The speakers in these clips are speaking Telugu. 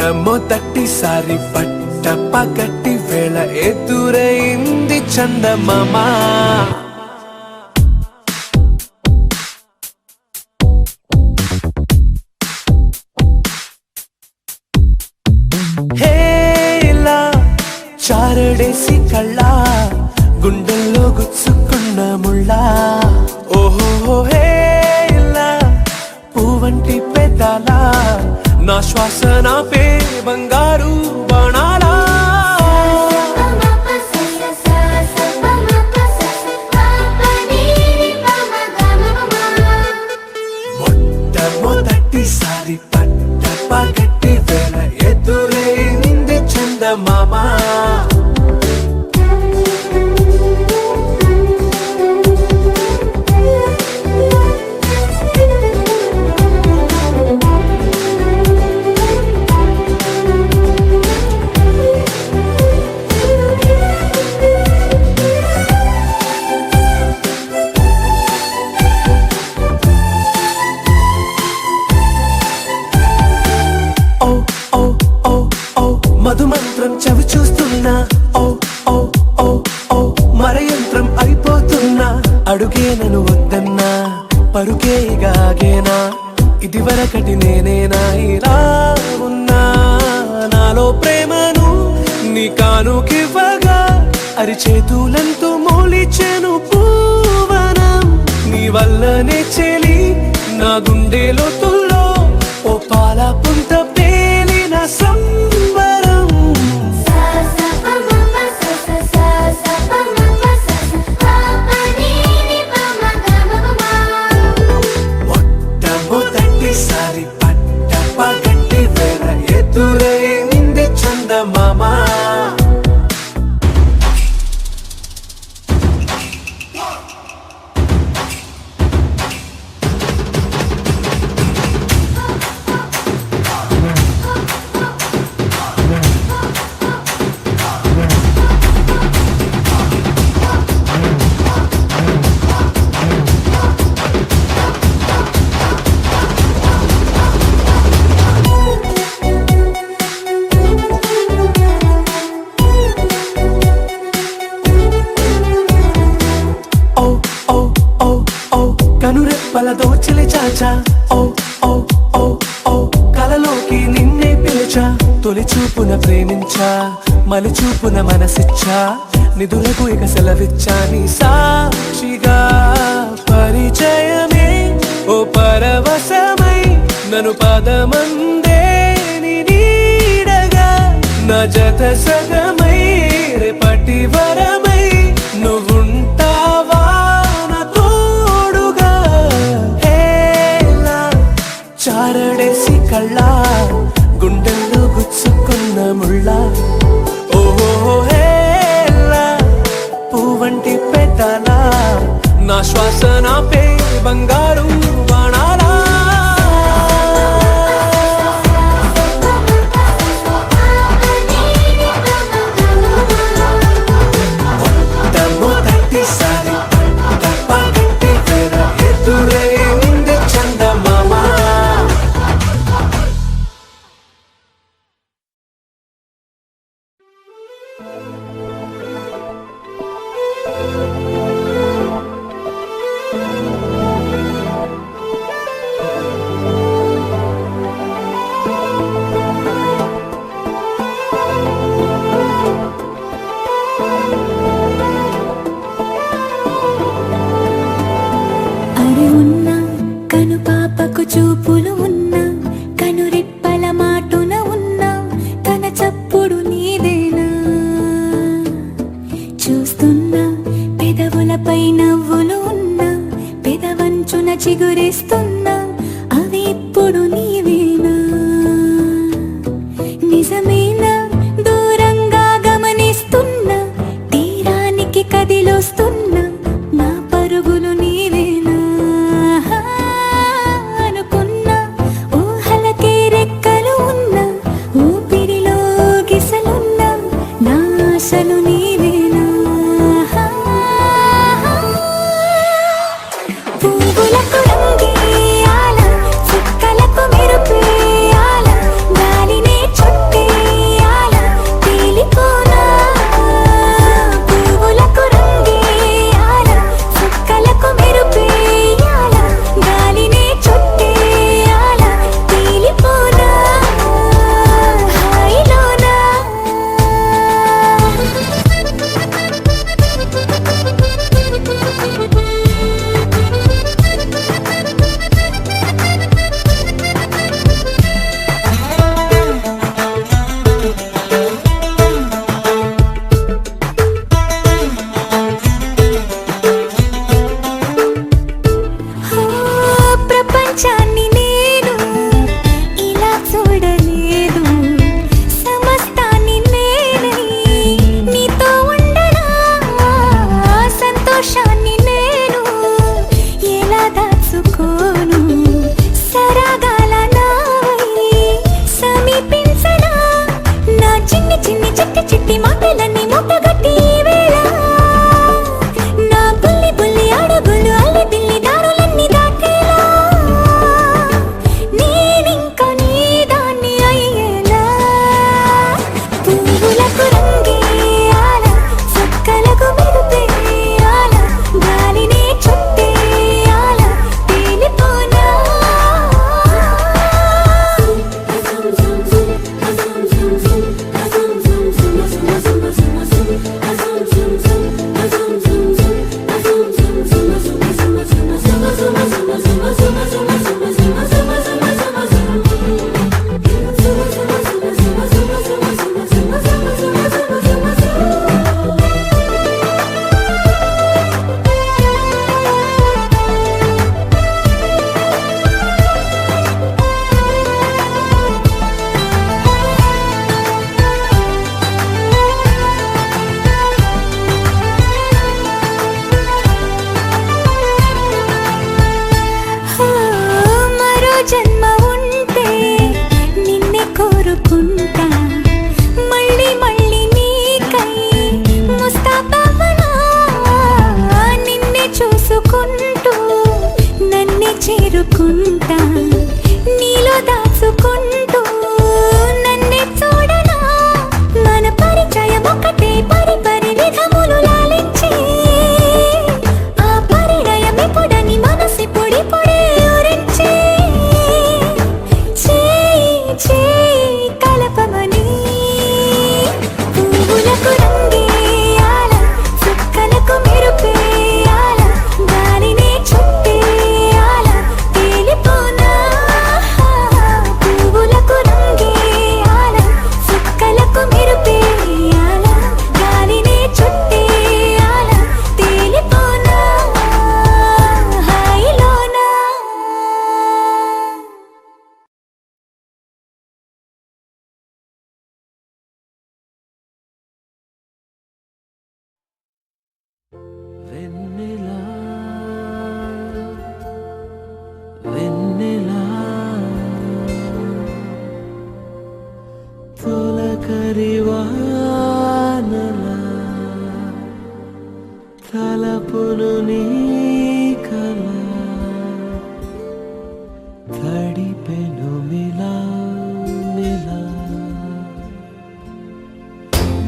మొట్టమొదటిసారి పట్ట పగటి వేళ ఎదురైంది చందమామ. హేలా చారడేసి కళ్ళ గుండెల్లో గుచ్చుకున్న ముళ్ళ. ఓహో హేలా పువ్వంటి పెదాల నా శ్వాస నాపే బంగారు బాణాలా. మొట్టమొదటిసారి పట్ట పగటి వేళ ఎదురైంది చందమామ. మధుమంత్రం చవి చూస్తున్నా, ఓ ఓ ఓ ఓ మరయంత్రం అయిపోతున్నా. అడుగే నన్ను వద్దన్నా పరుకేగాగేనా, ఇది వరకటి నేనేనా ఇలా ఉన్నా. నాలో ప్రేమను నీ కానుకివ్వగా అరిచేతులంతో మోలిచెను పూవనం. నీ వల్లనే చెలి నా గుండె లోతుల్లో ఓ పాల పుంత పేలిన సంబరం. మొట్టమొదటిసారి పట్ట పగటి వేళ ఎదురైంది చందమామ. కనురెప్పల దోచలి చాచా, ఓ ఓ ఓ ఓ కలలోకి నిన్నే పిలిచా. తొలి చూపున ప్రేమించా, మలి చూపున మనసిచ్చా. నిదురకు ఇక సెలవిచ్చా నీ సాక్షిగా. పరిచయమే ఓ పరవశమై నన్ను పదమందే నీ నీడగా. నా జత సగమై రేపటి వరమై నువ్వుంటావా నా తోడుగా. హేలా చారడేసి కళ్ళ గుండెల్లో గుచ్చుకున్న ముళ్ళ. ఓహో హేలా పువ్వంటి పెదాల నా శ్వాస నాపే బంగారు బాణాలా. మొట్టమొదటిసారి పట్ట పగటి వేళ ఎదురైంది చందమామ.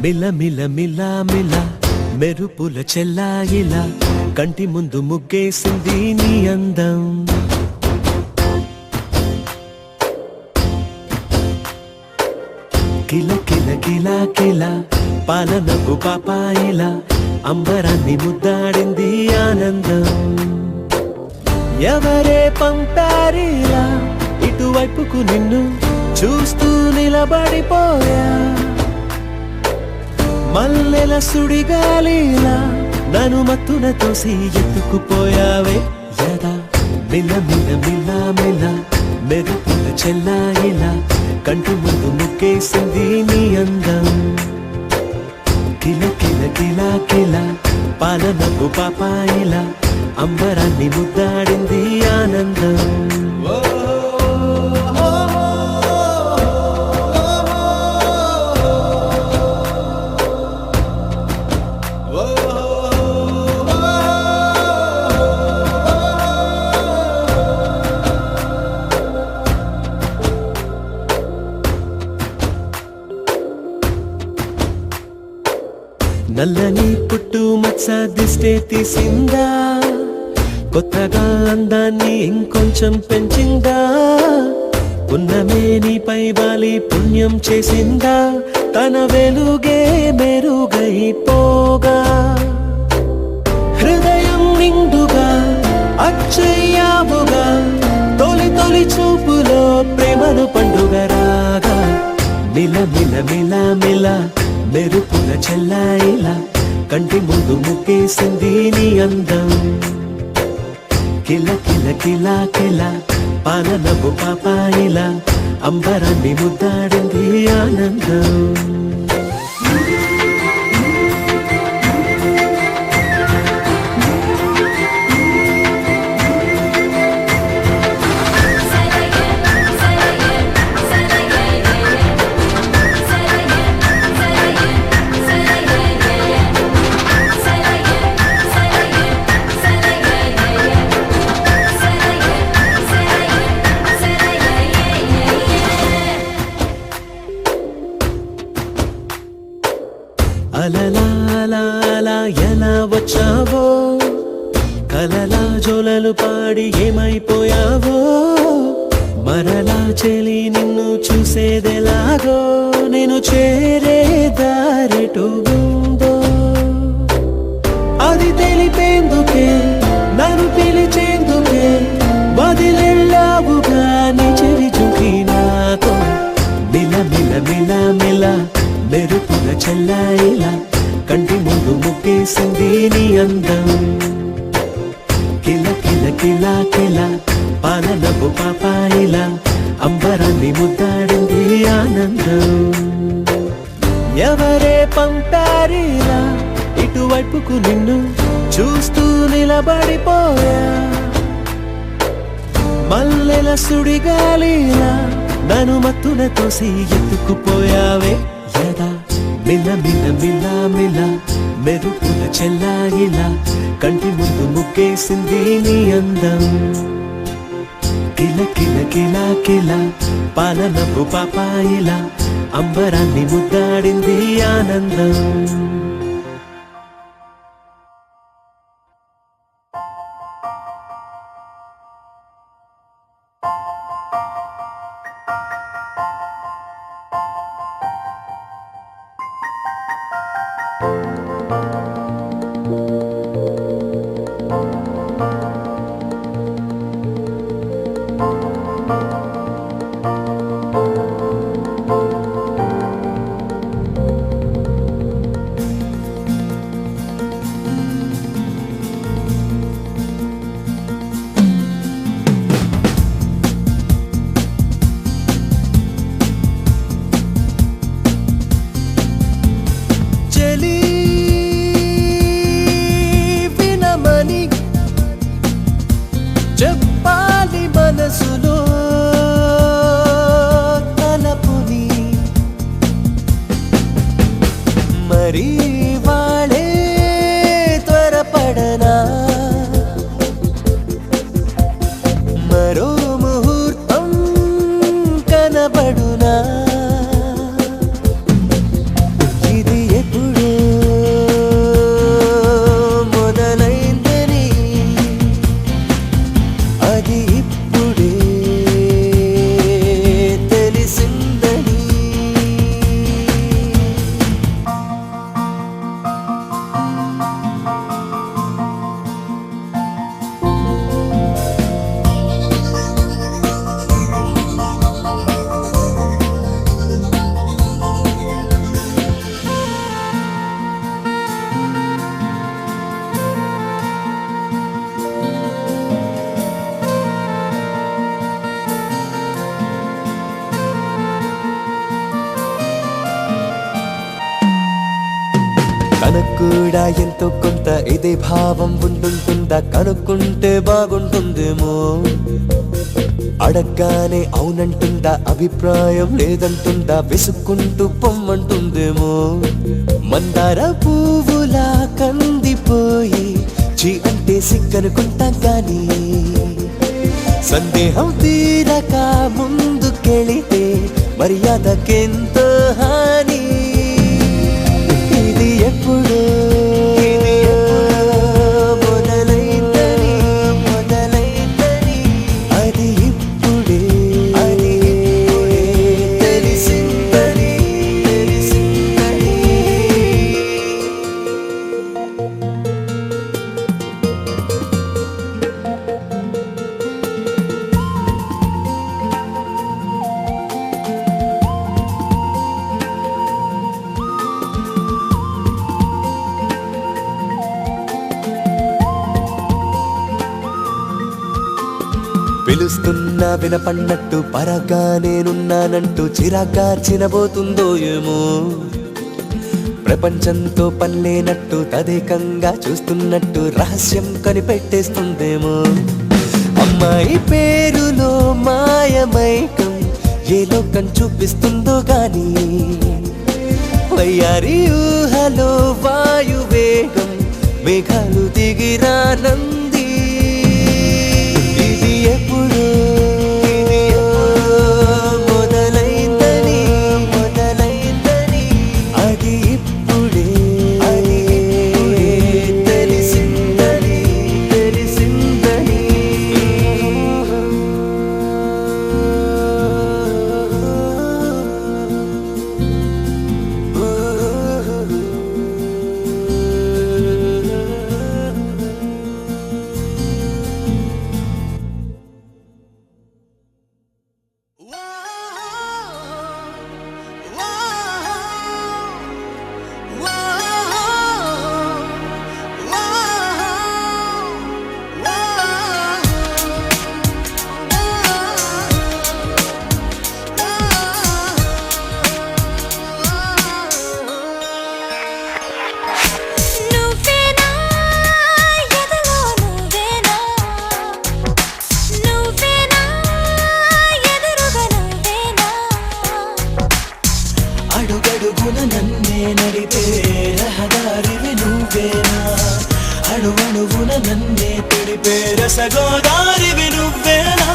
మిల మిల మిల మిల మెరుపుల చెల్లాయిలా కంటి ముందు ముగ్గేసింది నీ అందం. కిల కిల కిల కిల పాలనపు పాపాయిలా అంబరాన్ని ముద్దాడింది ఆనందం. ఎవరే పంపారిలా ఇటువైపుకు నిన్ను చూస్తూ నిలబడిపోయా. మల్లెల సుడిగాలిలా నన్ను మత్తున తోసి ఎత్తుకుపోయావే యదా. మిల మిల మిల మిల మెరుపుల చెల్లాయిలా కంటి ముందు ముక్కేసింది నీ అందం. కిల కిల కిల కిల పాలనపు పాపాయిలా అంబరాన్ని ముద్దాడింది ఆనందం. నల్లని పుట్టు మచ్చ దిష్టే తీసిందా, కొత్తగా అందాన్ని ఇంకొంచెం పెంచిందా. ఉన్నమే నీపై వాలి పుణ్యం చేసిందా, తన వెలుగే మెరుగైపోగా. హృదయం నిండుగా అచ్చయ్యావుగా, తొలి తొలి చూపులో ప్రేమను పండుగ రాగా. మిల మిల మిల మిల మెరుపుల చెల్లాయిలా కంటి ముందు ముక్కేసింది నీ అందం. కిల కిల కిల కిల పాలనపు పాపాయిలా అంబరాన్ని ముద్దాడింది ఆనందం. అలలా అలా అలా ఎలా వచ్చావో, కలలా జోలలు పాడి ఏమైపోయావో. మరలా చెలి నిన్ను చూసేదెలాగో, నేను చేరే దారెటు ఉందో అది తెలిపేందుకే నన్ను పిలిచేందుకే వదిలెళ్ళావుగా నీ చెవి చూకి నాతో. మిల మిల మిల మిల మెరుపుల చెల్లాయిలా కంటి ముందు ముక్కేసింది నీ అందం. కిల కిల కిల కిల పాలనపు పాపాయిలా అంబరాన్ని ముద్దాడింది ఆనందం. ఎవరే పంపారిలా ఇటువైపుకు నిన్ను చూస్తూ నిలబడిపోయా. మల్లెల సుడిగాలిలా నన్ను మత్తున తోసి ఎత్తుకుపోయావే యదా. మిల మిల మిల మిల మెరుపుల చెల్లాయిలా కంటి ముందు ముక్కేసింది నీ అందం. కిల కిల కిల కిల పాలనపు పాపాయిలా అంబరాన్ని ముద్దాడింది ఆనందం. మనకు కూడా ఎంతో కొంత ఇదే భావం ఉంటుందా కనుక్కుంటే బాగుంటుందేమో అడగ్గానే అవునంటుందా అభిప్రాయం లేదంటుందా విసుక్కుంటూ పొమ్మంటుందేమో మందార పువ్వులా కందిపోయి చీ అంటే సిగ్గనుకుంటాం కానీ సందేహం తీరక ముందుకెళితే మర్యాదకెంతో హాని ఇది ఎప్పుడు మొదలైందని అది ఇప్పుడే తెలిసిందని పిలుస్తున్నా వినపన్నట్టు పరగా నేనున్నానంటూ చిరాగా చినబోతుందో ఏమో ప్రపంచంతో పనిలేనట్టు తదేకంగా చూస్తున్నట్టు రహస్యం కనిపెట్టేస్తుందేమో అమ్మాయి పేరులో మాయమైకం ఏ లోకం చూపిస్తుందో గాని వయ్యారి ఊహలో వాయువేగం మేఘాలు దిగిరానంది ఎప్పుడు మొదలైందని అది ఇప్పుడే తెలిసిందని అడుగడుగున నన్నే నడిపే రహదారివి నువ్వేనా అణువణువున నన్నే తడిపే రసగోదారివి నువ్వేనా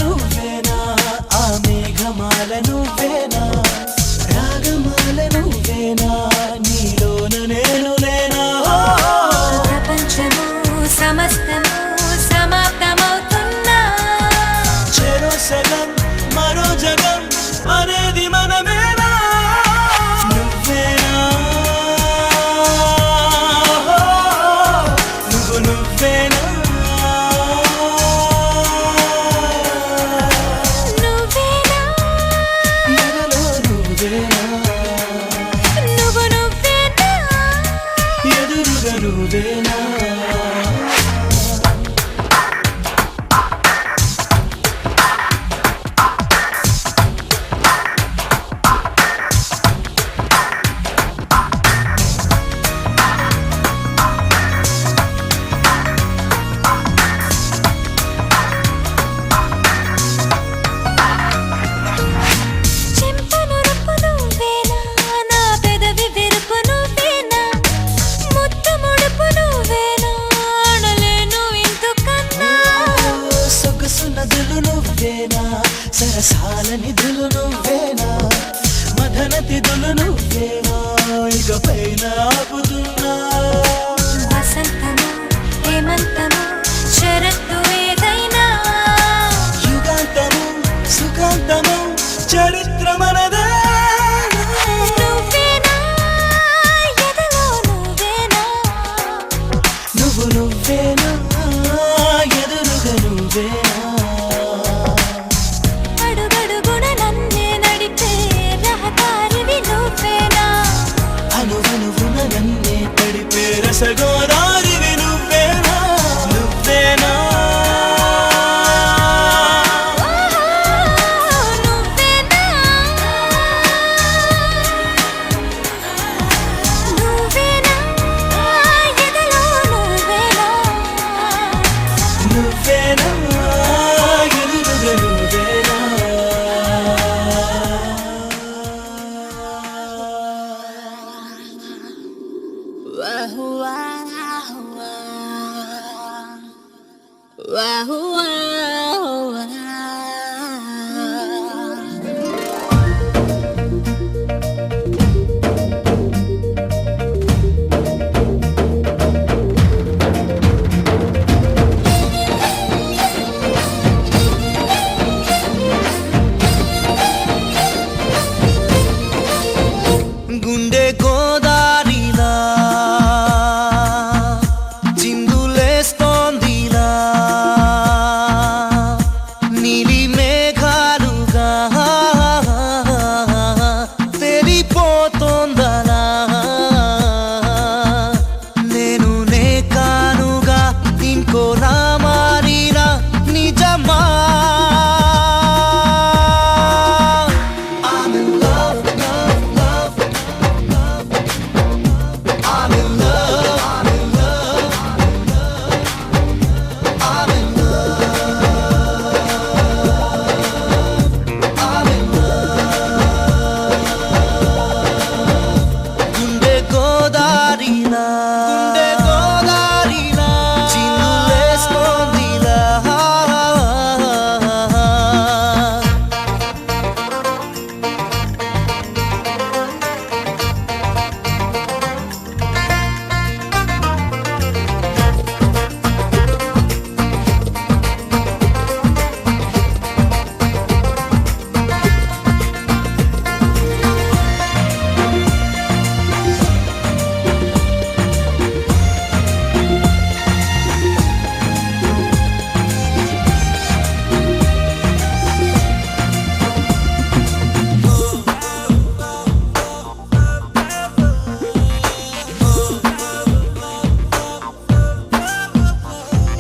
నువ్వేనా ఆ మేఘమాల నువ్వేనా రాగమాల నువ్వేనా నీలోన నేను లేనా ప్రపంచము సమస్తము సమాప్తమవుతున్నా చెరో సగం మరో జగం అనేది మనమేనా నువ్వేనా నువ్వేనా నువ్వేనా సరసాల నిధులు నువ్వేనా మదన తిథులు నువ్వేనా ఇకపైన ఆపుతున్నా వసంతము హేమంతము శరత్తు ఏదైనా యుగాంతము సుఖాంతము చరిత్ర మనదే నువ్వేనా ఎదలో నువ్వేనా నువ్వు నువ్వేనా ఎదురుగా నువ్వేనా అడుగడుగున నన్నే నడిపే రహదారివి నువ్వేనా అనువనువున నన్నే తడిపే రసగోదారివి నువ్వేనా నువ్వేనా నువ్వేనా నువ్వేనా ఎదలో నువ్వేనా నువ్వేనా ఎదురుగా నువ్వేనా గుండె గోదారిలా చిందులేస్తోందిలా నీలి మేఘాలుగా తెలిపోతోందలా నేను నే కానుగా ఇంకోలా మారినా నిజమా I'm in love, love, love. I'm in love, I'm in love, I'm in love, I'm in love. గుండె గోదారిలా చిందులేస్తోందిలా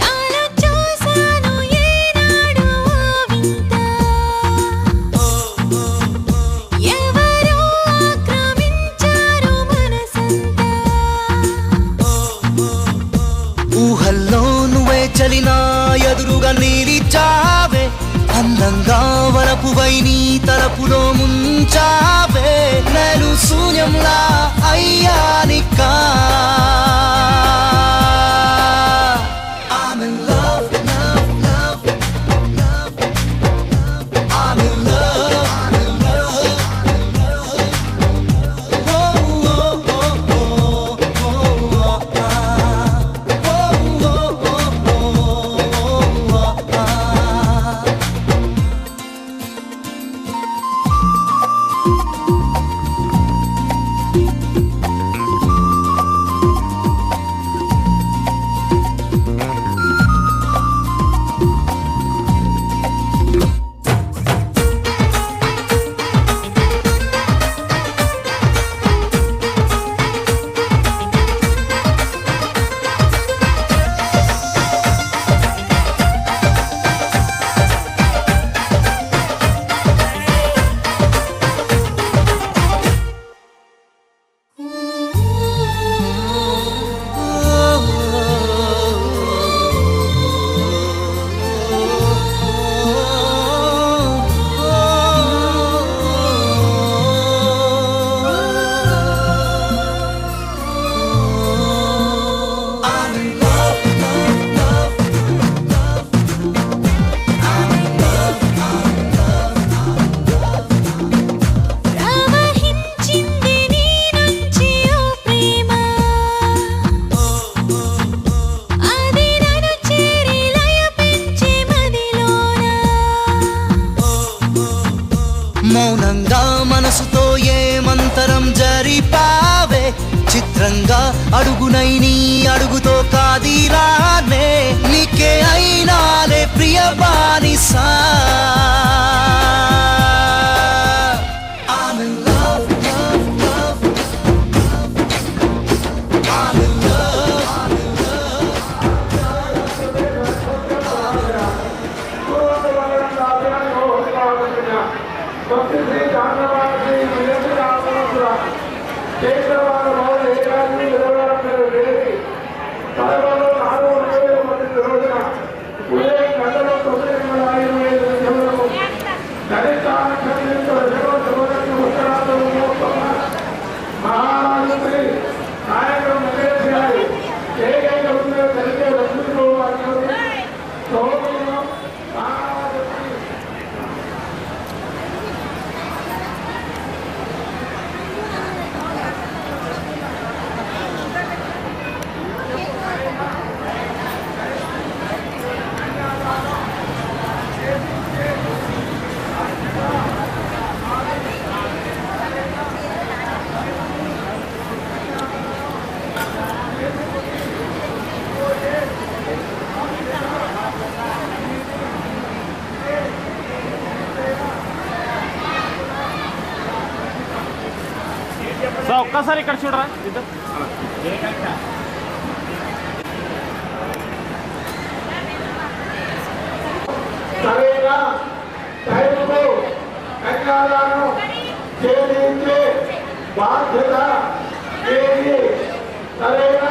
నాలో చూసాను ఏనాడు వింత ఎవరో ఆక్రమించారు మనసంతా ఊహల్లో నువ్వే చలినా ఎదురుగా నీలిచావే అందంగా వలపువై నీ తలపులో ముంచావే నేను శూన్యంలా అయ్యానికా I'm in love, love, love, love. I'm in love, I'm in love. Oh, oh, oh, oh, oh, oh, ah. Oh, oh, oh, oh, oh, ah. మౌనంగా మనసుతో ఏమంతరం జరిపావే చిత్రంగా అడుగునై నీ అడుగుతో కాదిరానే నీకే అయినాలే ప్రియ బానిసా I'm in love, love, love. I'm in love, I'm in love. So ఒక్కసారి ఇక్కడ చూడరా ఇద్దరు సరైన టైంకు కన్యాదానం చేయించే బాధ్యత ఏది సరైన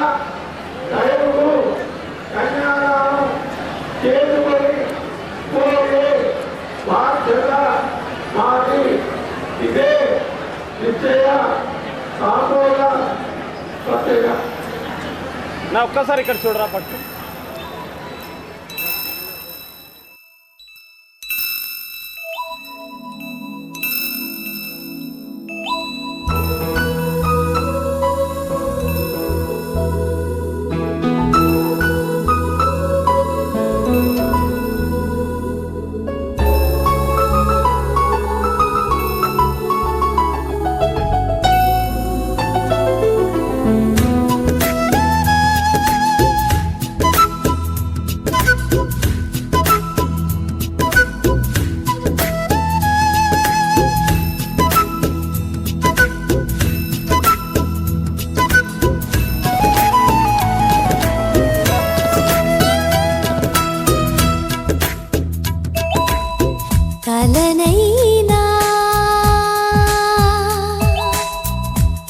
టైంకు కన్యాదానం చేసుకొని పోయే బాధ్యత మాది ఇదే నిశ్చయ సామూల పత్రిక నా ఒక్కసారి ఇక్కడ చూడరా పట్టు కలనైనా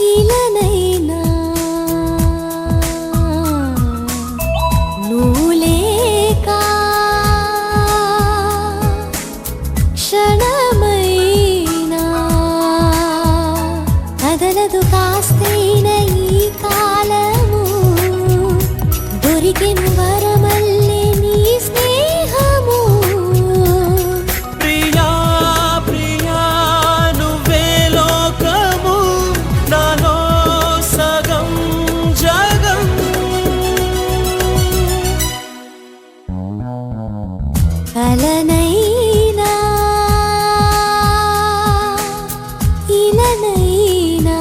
ఇలనైనా నువ్వు లేక క్షణమైనా కదలదు కాస్తైన ఈ కాలము దొరికెను వరమల్లే నీ స్నేహము ప్రియా ప్రియా నువ్వే లోకము నాలో సగం జగం కలనైనా ఇలనైనా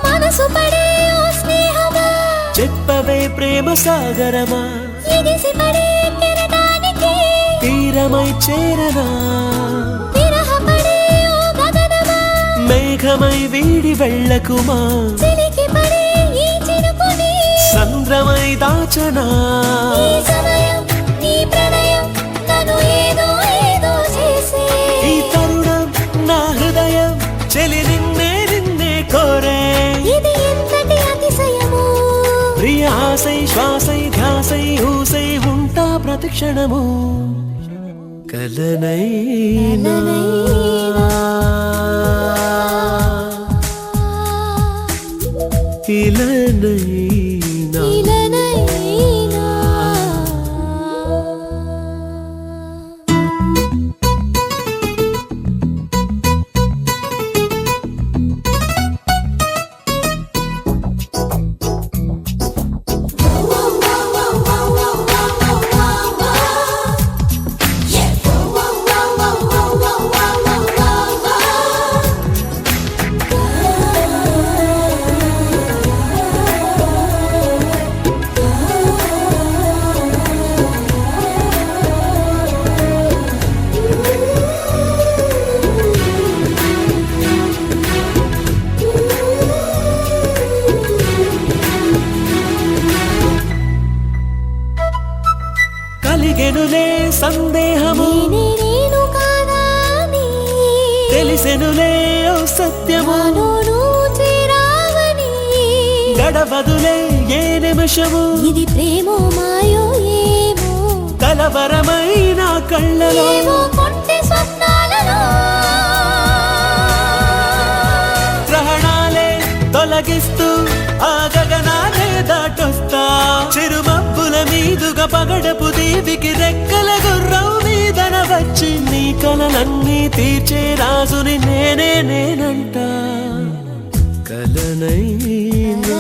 మనసు పడే ఓ స్నేహమా చెప్పవే ప్రేమ సాగరమా ఎగిసి పడే కెరటానికి తీరమై చేరనా విరహపడే ఓ గగనమా మేఘమై వీడి వెళ్ళకుమా చిలికి పడే ఈ చినుకుని సంద్రమై దాచనా ఈ సమయం నీ ప్రణయం నన్ను ఏదో ఏదో చేసే ఈ తరుణం నా హృదయం చెలి నిన్నే నిన్నే కోరే ఇది ఎంతటి అతిశయము ప్రియ ఆశై శ్వాసై ధ్యాసై ఊసై ఉంటా ప్రతిక్షణము కలనైనా ఇలనైనా కలిగెనులే సందేహము నేను కాదా అని తెలిసెనులే ఓ సత్యము నాలోనూ చేరావని గడవదులే ఏ నిమిషము ఇది ప్రేమో మాయో ఏమో కలవరమైన కళ్ళలో ఏవో కొంటె స్వప్నాలలో గ్రహణాలే తొలగిస్తూ ఆ గగనాలే దాటొస్తా చిరుమబ్బుల మీదుగా పగడపు దీవికి రెక్కల గుర్రం మీదన వచ్చి నీ కలలన్నీ తీర్చే రాజుని నేనంట కలనైనా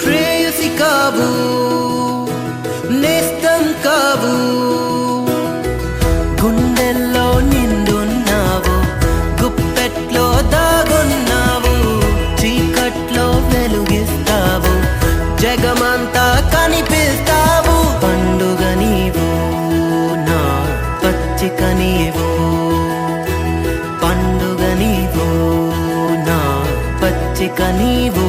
ప్రేయసి కావు నేస్తం కావు గుండెల్లో నిండున్నావు గుప్పెట్లో దాగున్నావు చీకట్లో వెలుగిస్తావు జగమంతా కనిపిస్తావు పండుగ నీవు నా పచ్చిక నీవు పండుగ నీవు నా పచ్చిక నీవు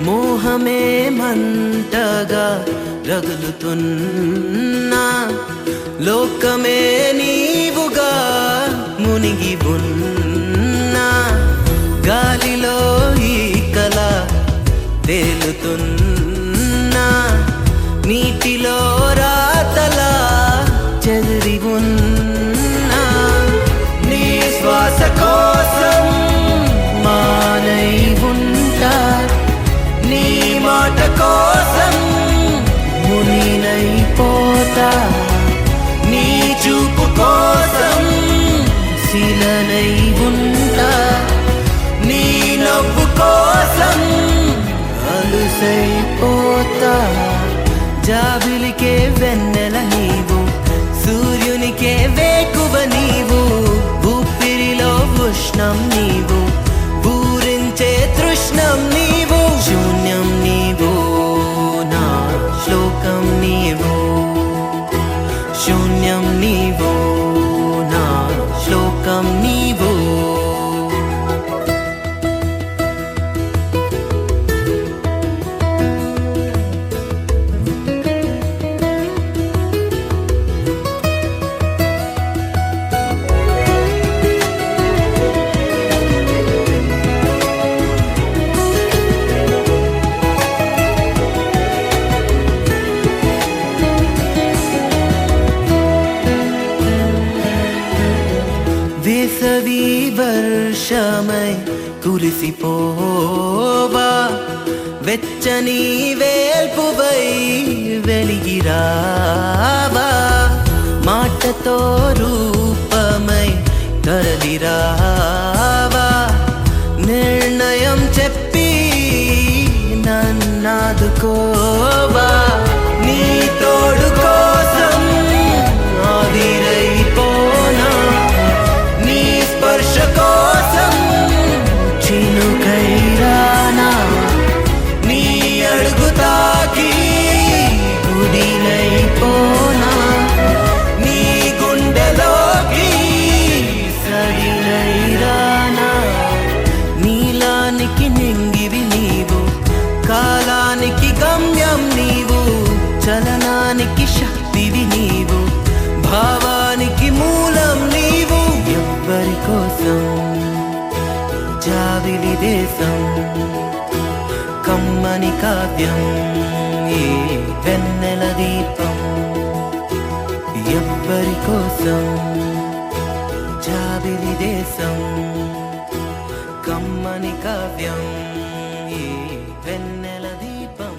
మోహమే మంటగా రగులుతున్నా లోకమే నీవుగా మునిగి ఉన్నా గాలిలో ఈ కల తేలుతున్నా నీటిలో రాతలా చెదిరి ఉన్నా నీ శ్వాస కోసం మానై ఉంటా నీ మాట కోసం మునినైపోతా నీ చూపు కోసం శిలనై ఉంటా నీ నవ్వు కోసం అలుసైపోతా జాబిలికే వెన్నెల నీవు సూర్యునికే వేకువ నీవు ఊపిరిలో ఉష్ణం నీవు పూరించే తృష్ణం నీవు శూన్యం నీవు నా శ్లోకం నీవు శూన్యం నీవు నా శ్లోకం నీవు వేసవి వర్షమై కురిసిపోవా వెచ్చని వేల్పువై వెలిగిరావా మాటతో రూపమై తరలిరావా నిర్ణయం చెప్పి నన్నాదుకో అనుకోవా నీ తోడు కోసం ఆవిరైపోనా నీ స్పర్శ కోసం చినుకైరానా నీ అడుగు తాకి గుడినైపోనా నీ గుండెలోకి సడినైరానా నీలానికి నింగివి నీవు కాలానికి గమ్యం నీవు చలనానికి శక్తివి నీవు భావానికి మూలం నీవు ఎవ్వరి కోసం జావిలి దేశం కమ్మని కావ్యం ఈ వెన్నెల దీపం ఎవ్వరి కోసం జావిలి దేశం కమ్మని కావ్యం ఈ వెన్నెల దీపం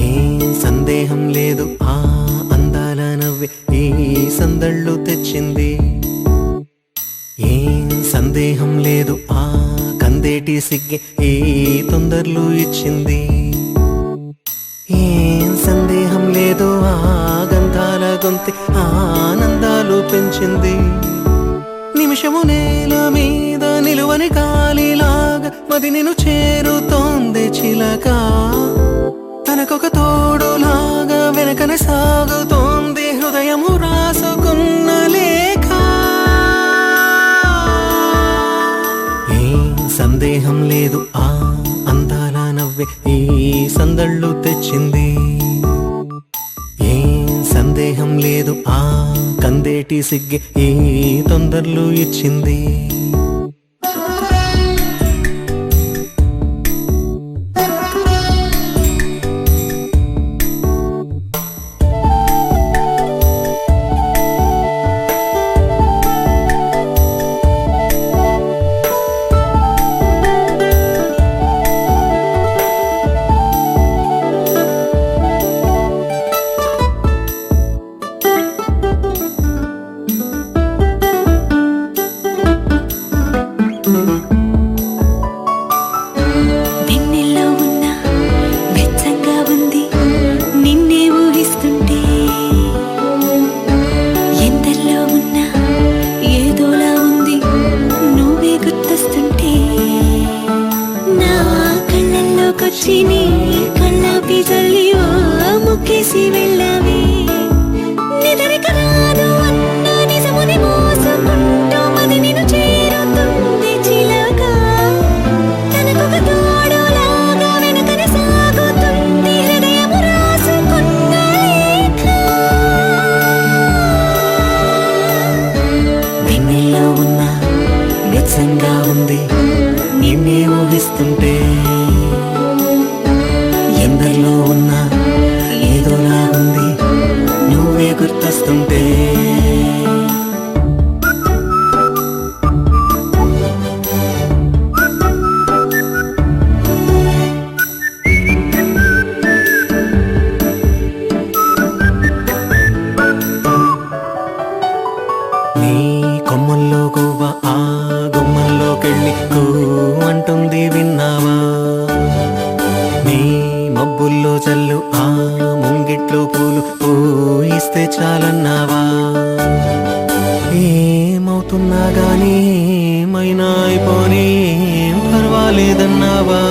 ఏం సందేహం లేదు ఆ అందాల నవ్వే ఈ సందళ్ళు తెచ్చింది ఏం సందేహం లేదు ఆ కందేటి సిగ్గే ఈ తొందరలు ఇచ్చింది ఏం సందేహం లేదు ఆ గంధాల గొంతి ఆనందాలు పెంచింది నిమిషము నేల మీద నిలువని గాలిలాగా మది నిన్ను చేరుతోంది చిలక తనకొక తోడులాగా వెనకనే సాగుతోంది హృదయము రాసుకున్న లేఖ ఏం సందేహం లేదు ఆ అందాల నవ్వే ఈ సందళ్ళు తెచ్చింది ఏం సందేహం లేదు ఆ కందేటి సిగ్గే ఈ తొందరలు ఇచ్చింది వెన్నెల్లో ఉన్న వెచ్చంగా ఉంది నిన్నే ఊహిస్తుంటే ఎందల్లో ఉన్న ఏదోలా ఉంది నువ్వే గుర్తొస్తుంటే నా కళ్ళల్లోకొచ్చి నీ కళ్ళాపి జల్లి ఓ ముక్కేసి వెళ్ళావే నిదరిక రాదు అన్న నిజముని మోసుకుంటూ మది నిన్ను చేరుతుంది చిలక తనకొక తోడులాగా వెనకనే సాగుతుంది హృదయము రాసుకున్న లేఖ వెన్నెల్లో ఉన్న వెచ్చంగా ఉంది నిన్నే ఊహిస్తుంటే ఎందరిలో ఉన్న ఏదోలా ఉంది నువ్వే గుర్తొస్తుంటే నీ కొమ్మల్లో గువ్వ ఆ గుమ్మల్లోకెళ్ళి కూ అంటుంది విన్నావా నీ మబ్బుల్లో చల్లు ఆ ముంగిట్లో పూలు పూయిస్తే చాలన్నావా ఏమవుతున్నా గానీ ఏమైనా అయిపోనీ ఏం పర్వాలేదన్నావా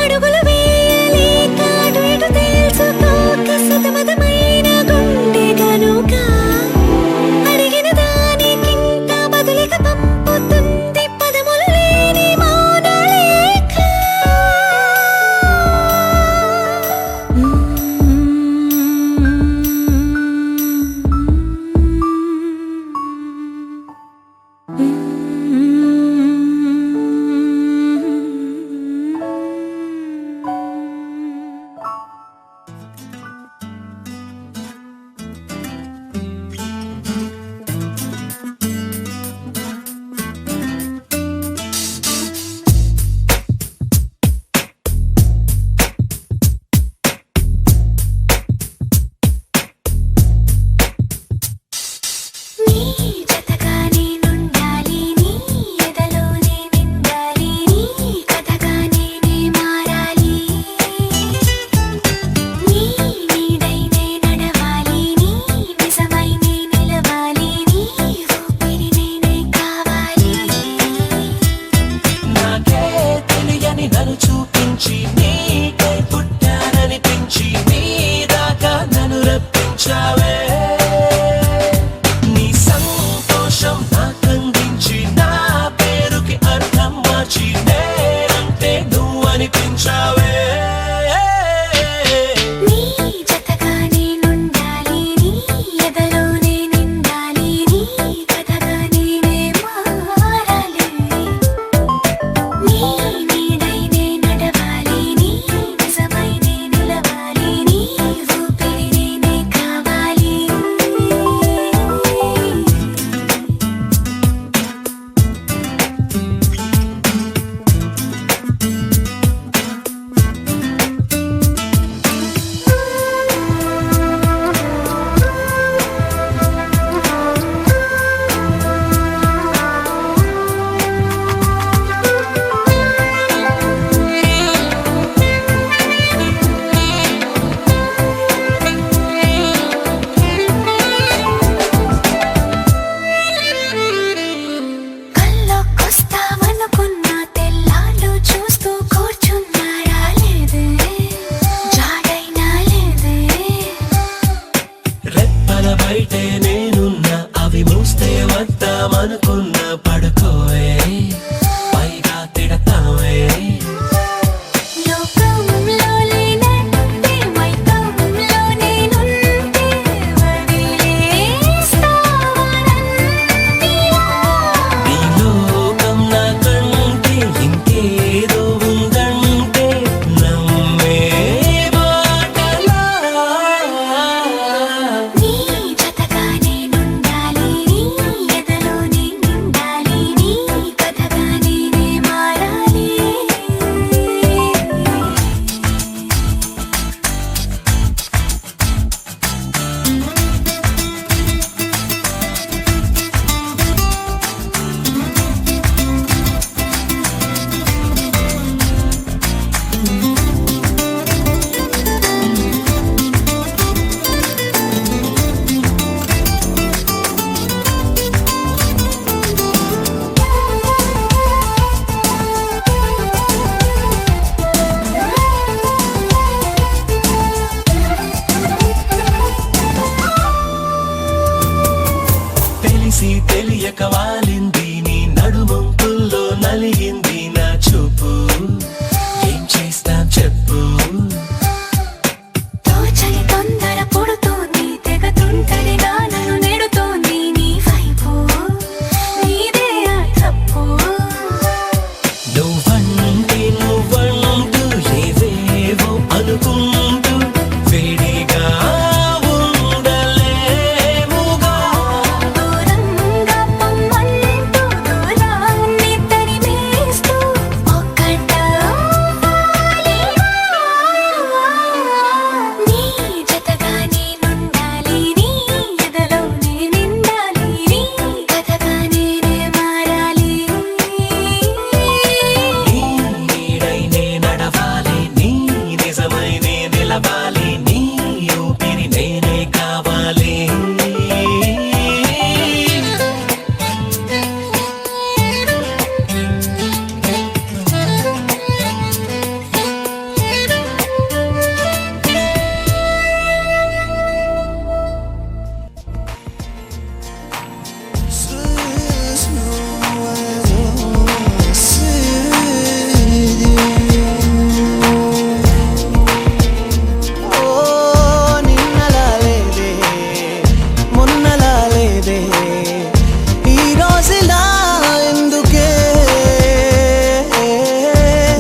అడుగులు వేయలేక అటు ఇటు తెలుసుకోక సతమతమైన గుండె గనుక అడిగిన దానికింత బదులిక పంపుతుంది పదములు లేని మౌన లేఖ మార్చావే నీ సంతోషం నాకందించి నా పేరుకి అర్థం మార్చి నేనంటే నువ్వు అనిపించావే నీ జతగా నేనుండాలి నీ ఎదలోనే నిండాలి నీ కథగా నేనే మారాలి నీ నీడైనే నడవాలి నీ నిజమైనే నిలవాలి నీ ఊపిరి నేనే కావాలి కల్లోకొస్తావనుకున్నా తెల్లాళ్ళు చూస్తూ కూర్చున్నా రాలేదే జాడైనా లేదే రెప్పల బయటే నేనున్నా అవి మూస్తే వద్దామనుకున్నా పడుకోవే పైగా తిడతావే లోకంలో లేనంటే మైకంలో నేనుంటే వదిలేస్తావా నన్నిలా నీ లోకం నాకంటే ఇంకేదో ఉందంటే నమ్మే మాటలా నీ జతగా నేనుండాలి నీ ఎదలోనే నిండాలి నీ కథగా నేనే మారాలి తెలిసి తెలియక వాలింది నీ నడుమంపుల్లో నలిగింది నా చూపు ఏం చేస్తాం చెప్పు తోచని తొందర పుడుతోంది తెగ తుంటరిగా నన్ను నెడుతోంది నీ వైపు నీదే ఆ తప్పు నువ్వంటూ ఏవేవో అనుకుంటూ వేడిగా ఉండలేముగా దూరంగా పొమ్మంటూ దూరాన్ని తరిమేస్తూ ఒక్కటవ్వాలి నీ జతగా నేనుండాలి నీ ఎదలోనే నిండాలి నీ కథగా నేనే మారాలి నీ నీడైనే నడవాలి నీ నిజమైనే నిలవాలి నీ ఊపిరి నేనే కావాలి నిన్నలా లేదే మొన్నలా లేదే ఈ రోజులా ఎందుకే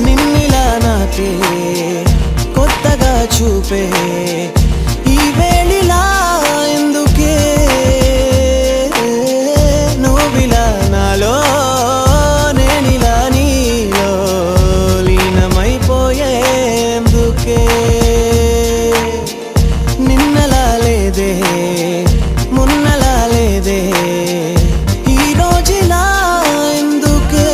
నిన్నిలా నాకే కొత్తగా చూపే ఈ వేళిలా ఎందుకే నువ్విలా నాలో నేనిలా నీలో లీనమైపోయేందుకే నిన్నలా లేదే మొన్నలా లేదే ఈ రోజులా ఎందుకే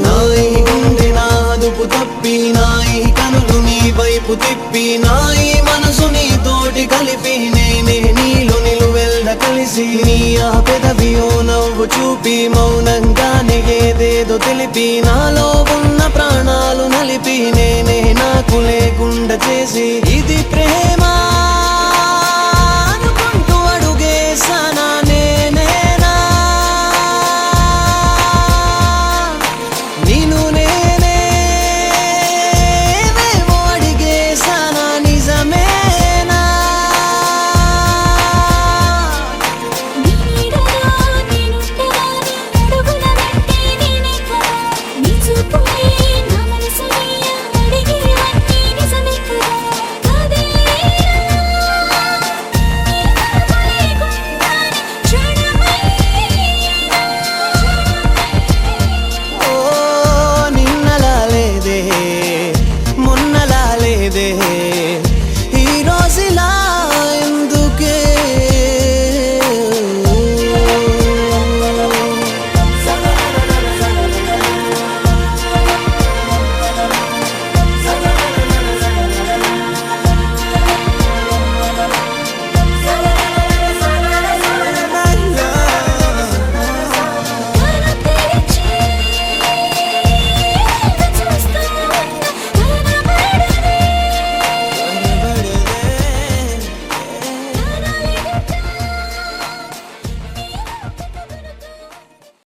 నా ఈ గుండె నా అదుపు తప్పి నా ఈ కనులు నీ వైపు తిప్పి నా ఈ మనసు నీ తోటి కలిపి నేనే నీలో నిలువెల్ద కలిసి నీ ఆ పెదవియో నవ్వు చూపి మౌనంగానే ఏదేదో తెలిపి నాలో ఉన్న ప్రాణాలు నలిపి నేనే నాకు లేకుండా చేసి ఇది ప్రేమ